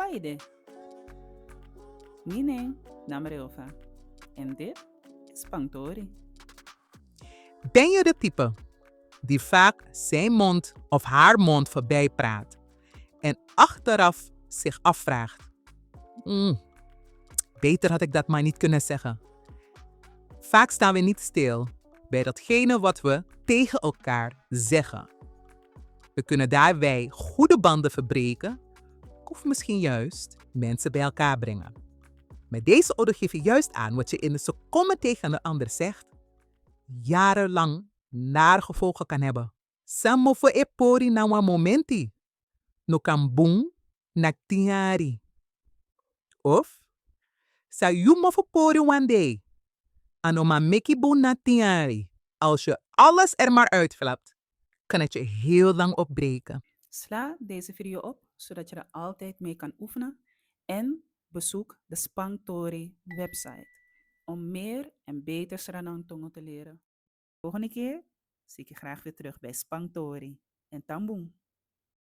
Kaide. Mine, Namarilva. En dit is Pangtori. Ben je de type die vaak zijn mond of haar mond voorbij praat en achteraf zich afvraagt: "Hmm, beter had ik dat maar niet kunnen zeggen." Vaak staan we niet stil bij datgene wat we tegen elkaar zeggen. We kunnen daarbij goede banden verbreken of misschien juist mensen bij elkaar brengen. Met deze audio geef je juist aan wat je in een seconde tegen de ander zegt, jarenlang nare gevolgen kan hebben. Samo fo e pori na wa momenti, no kan boom na tiari. Of, sa yumo fo pori one day, ano ma meki boom na tiari. Als je alles er maar uitflapt, kan het je heel lang opbreken. Sla deze video op, zodat je er altijd mee kan oefenen. En bezoek de Spangtori website om meer en beter Sranang Tongo te leren. Volgende keer zie ik je graag weer terug bij Spangtori en Tamboom.